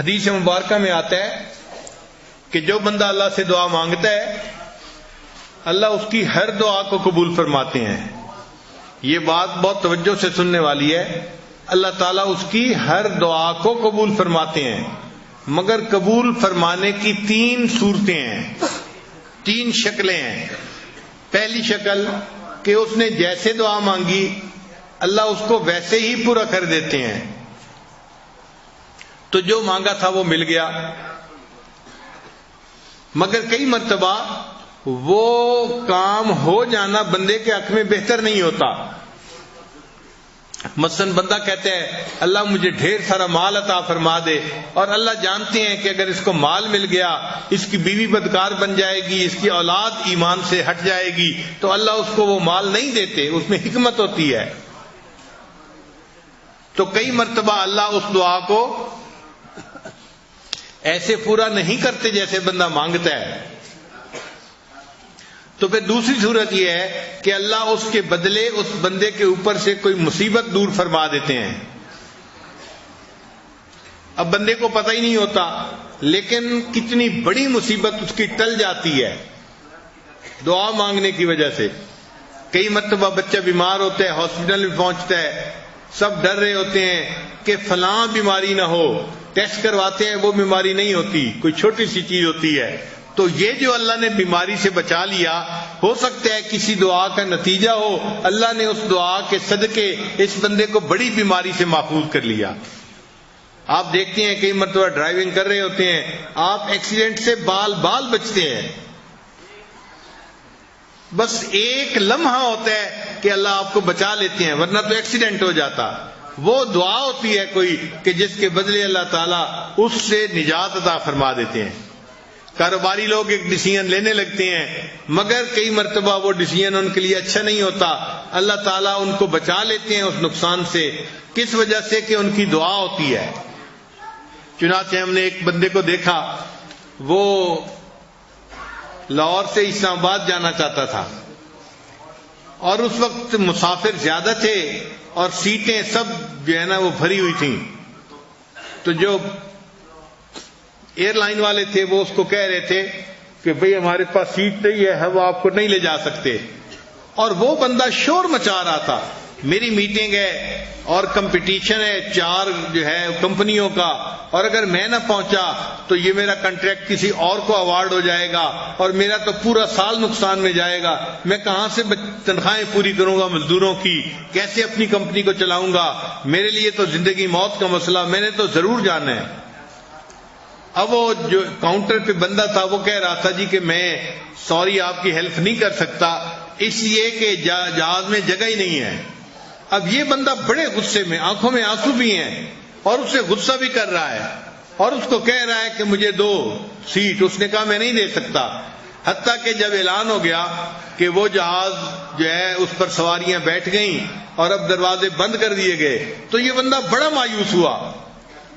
حدیث مبارکہ میں آتا ہے کہ جو بندہ اللہ سے دعا مانگتا ہے اللہ اس کی ہر دعا کو قبول فرماتے ہیں. یہ بات بہت توجہ سے سننے والی ہے. اللہ تعالیٰ اس کی ہر دعا کو قبول فرماتے ہیں، مگر قبول فرمانے کی 3 صورتیں ہیں، 3 شکلیں ہیں. پہلی شکل کہ اس نے جیسے دعا مانگی اللہ اس کو ویسے ہی پورا کر دیتے ہیں، تو جو مانگا تھا وہ مل گیا. مگر کئی مرتبہ وہ کام ہو جانا بندے کے حق میں بہتر نہیں ہوتا. مثلا بندہ کہتا ہے اللہ مجھے ڈھیر سارا مال عطا فرما دے، اور اللہ جانتے ہیں کہ اگر اس کو مال مل گیا اس کی بیوی بدکار بن جائے گی، اس کی اولاد ایمان سے ہٹ جائے گی، تو اللہ اس کو وہ مال نہیں دیتے. اس میں حکمت ہوتی ہے. تو کئی مرتبہ اللہ اس دعا کو ایسے پورا نہیں کرتے جیسے بندہ مانگتا ہے. تو پھر دوسری صورت یہ ہے کہ اللہ اس کے بدلے اس بندے کے اوپر سے کوئی مصیبت دور فرما دیتے ہیں. اب بندے کو پتہ ہی نہیں ہوتا، لیکن کتنی بڑی مصیبت اس کی ٹل جاتی ہے دعا مانگنے کی وجہ سے. کئی مرتبہ بچہ بیمار ہوتا ہے، ہاسپٹل میں پہنچتا ہے، سب ڈر رہے ہوتے ہیں کہ فلاں بیماری نہ ہو، ٹیسٹ کرواتے ہیں وہ بیماری نہیں ہوتی، کوئی چھوٹی سی چیز ہوتی ہے. تو یہ جو اللہ نے بیماری سے بچا لیا، ہو سکتا ہے کسی دعا کا نتیجہ ہو، اللہ نے اس دعا کے صدقے اس بندے کو بڑی بیماری سے محفوظ کر لیا. آپ دیکھتے ہیں کئی مرتبہ ڈرائیونگ کر رہے ہوتے ہیں، آپ ایکسیڈنٹ سے بال بچتے ہیں، بس ایک لمحہ ہوتا ہے کہ اللہ آپ کو بچا لیتے ہیں، ورنہ تو ایکسیڈنٹ ہو جاتا. وہ دعا ہوتی ہے کوئی کہ جس کے بدلے اللہ تعالیٰ اس سے نجات عطا فرما دیتے ہیں. کاروباری لوگ ایک ڈیسیژن لینے لگتے ہیں، مگر کئی مرتبہ وہ ڈیسیژن ان کے لیے اچھا نہیں ہوتا، اللہ تعالیٰ ان کو بچا لیتے ہیں اس نقصان سے. کس وجہ سے؟ کہ ان کی دعا ہوتی ہے. چنانچہ ہم نے ایک بندے کو دیکھا، وہ لاہور سے اسلام آباد جانا چاہتا تھا، اور اس وقت مسافر زیادہ تھے اور سیٹیں سب جو ہے نا وہ بھری ہوئی تھیں. تو جو ایئر لائن والے تھے وہ اس کو کہہ رہے تھے کہ بھئی ہمارے پاس سیٹ نہیں ہے، ہم آپ کو نہیں لے جا سکتے. اور وہ بندہ شور مچا رہا تھا، میری میٹنگ ہے اور کمپٹیشن ہے 4 جو ہے کمپنیوں کا، اور اگر میں نہ پہنچا تو یہ میرا کنٹریکٹ کسی اور کو ایوارڈ ہو جائے گا اور میرا تو پورا سال نقصان میں جائے گا. میں کہاں سے تنخواہیں پوری کروں گا مزدوروں کی، کیسے اپنی کمپنی کو چلاؤں گا؟ میرے لیے تو زندگی موت کا مسئلہ، میں نے تو ضرور جانا ہے. اب وہ جو کاؤنٹر پہ بندہ تھا وہ کہہ رہا تھا جی کہ میں سوری آپ کی ہیلپ نہیں کر سکتا، اس لیے کہ جہاز میں جگہ ہی نہیں ہے. اب یہ بندہ بڑے غصے میں، آنکھوں میں آنسو بھی ہیں، اور اسے غصہ بھی کر رہا ہے، اور اس کو کہہ رہا ہے کہ مجھے دو سیٹ. اس نے کہا میں نہیں دے سکتا. حتیٰ کہ جب اعلان ہو گیا کہ وہ جہاز جو ہے اس پر سواریاں بیٹھ گئیں اور اب دروازے بند کر دیے گئے، تو یہ بندہ بڑا مایوس ہوا،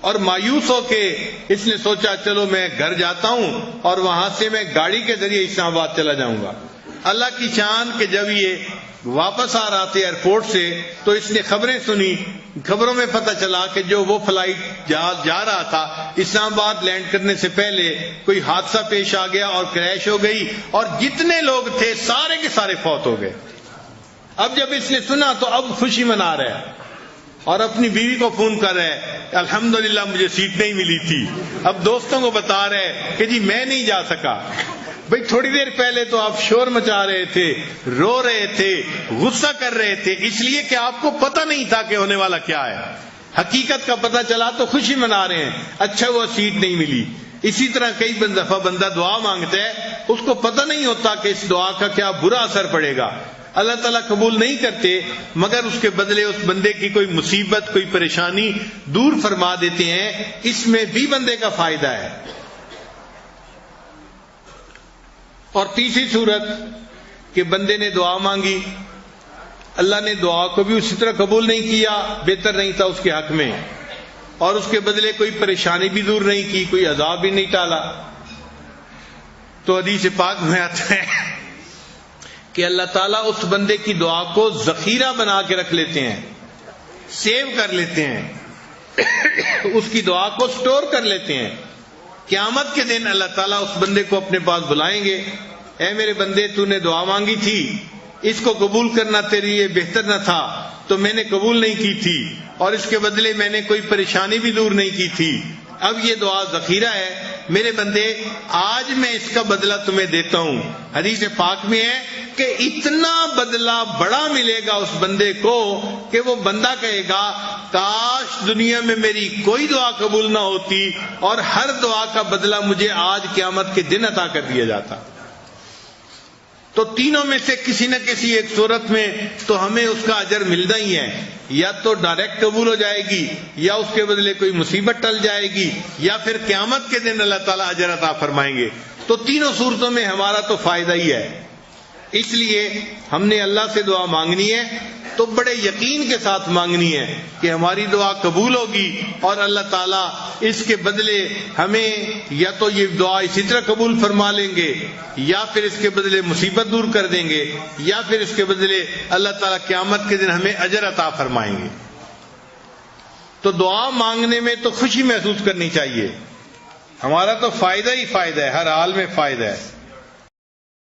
اور مایوس ہو کے اس نے سوچا چلو میں گھر جاتا ہوں اور وہاں سے میں گاڑی کے ذریعے اسلام آباد چلا جاؤں گا. اللہ کی شان کہ جب یہ واپس آ رہا تھا ایئرپورٹ سے تو اس نے خبریں سنی. خبروں میں پتہ چلا کہ جو وہ فلائٹ جہاز جا رہا تھا اسلام آباد لینڈ کرنے سے پہلے کوئی حادثہ پیش آ گیا اور کریش ہو گئی، اور جتنے لوگ تھے سارے کے سارے فوت ہو گئے. اب جب اس نے سنا تو اب خوشی منا رہا ہے اور اپنی بیوی کو فون کر رہے ہیں الحمدللہ مجھے سیٹ نہیں ملی تھی. اب دوستوں کو بتا رہے کہ جی میں نہیں جا سکا. بھئی تھوڑی دیر پہلے تو آپ شور مچا رہے تھے، رو رہے تھے، غصہ کر رہے تھے، اس لیے کہ آپ کو پتہ نہیں تھا کہ ہونے والا کیا ہے. حقیقت کا پتہ چلا تو خوشی منا رہے ہیں، اچھا وہ سیٹ نہیں ملی. اسی طرح کئی دفعہ بندہ دعا مانگتا ہے، اس کو پتہ نہیں ہوتا کہ اس دعا کا کیا برا اثر پڑے گا. اللہ تعالیٰ قبول نہیں کرتے، مگر اس کے بدلے اس بندے کی کوئی مصیبت، کوئی پریشانی دور فرما دیتے ہیں. اس میں بھی بندے کا فائدہ ہے. اور تیسری صورت کہ بندے نے دعا مانگی، اللہ نے دعا کو بھی اسی طرح قبول نہیں کیا، بہتر نہیں تھا اس کے حق میں، اور اس کے بدلے کوئی پریشانی بھی دور نہیں کی، کوئی عذاب بھی نہیں ٹالا. تو حدیث پاک میں آتا ہے کہ اللہ تعالیٰ اس بندے کی دعا کو ذخیرہ بنا کے رکھ لیتے ہیں، سیو کر لیتے ہیں. اس کی دعا کو سٹور کر لیتے ہیں. قیامت کے دن اللہ تعالیٰ اس بندے کو اپنے پاس بلائیں گے, اے میرے بندے تو نے دعا مانگی تھی, اس کو قبول کرنا تیرے لیے بہتر نہ تھا تو میں نے قبول نہیں کی تھی, اور اس کے بدلے میں نے کوئی پریشانی بھی دور نہیں کی تھی, اب یہ دعا ذخیرہ ہے میرے بندے, آج میں اس کا بدلہ تمہیں دیتا ہوں. حدیث پاک میں ہے کہ اتنا بدلہ بڑا ملے گا اس بندے کو کہ وہ بندہ کہے گا کاش دنیا میں میری کوئی دعا قبول نہ ہوتی اور ہر دعا کا بدلہ مجھے آج قیامت کے دن عطا کر دیا جاتا. تو تینوں میں سے کسی نہ کسی ایک صورت میں تو ہمیں اس کا اجر ملنا ہی ہے, یا تو ڈائریکٹ قبول ہو جائے گی, یا اس کے بدلے کوئی مصیبت ٹل جائے گی, یا پھر قیامت کے دن اللہ تعالیٰ اجر عطا فرمائیں گے. تو تینوں صورتوں میں ہمارا تو فائدہ ہی ہے. اس لیے ہم نے اللہ سے دعا مانگنی ہے تو بڑے یقین کے ساتھ مانگنی ہے کہ ہماری دعا قبول ہوگی, اور اللہ تعالیٰ اس کے بدلے ہمیں یا تو یہ دعا اسی طرح قبول فرما لیں گے, یا پھر اس کے بدلے مصیبت دور کر دیں گے, یا پھر اس کے بدلے اللہ تعالیٰ قیامت کے دن ہمیں اجر عطا فرمائیں گے. تو دعا مانگنے میں تو خوشی محسوس کرنی چاہیے, ہمارا تو فائدہ ہی فائدہ ہے, ہر حال میں فائدہ ہے.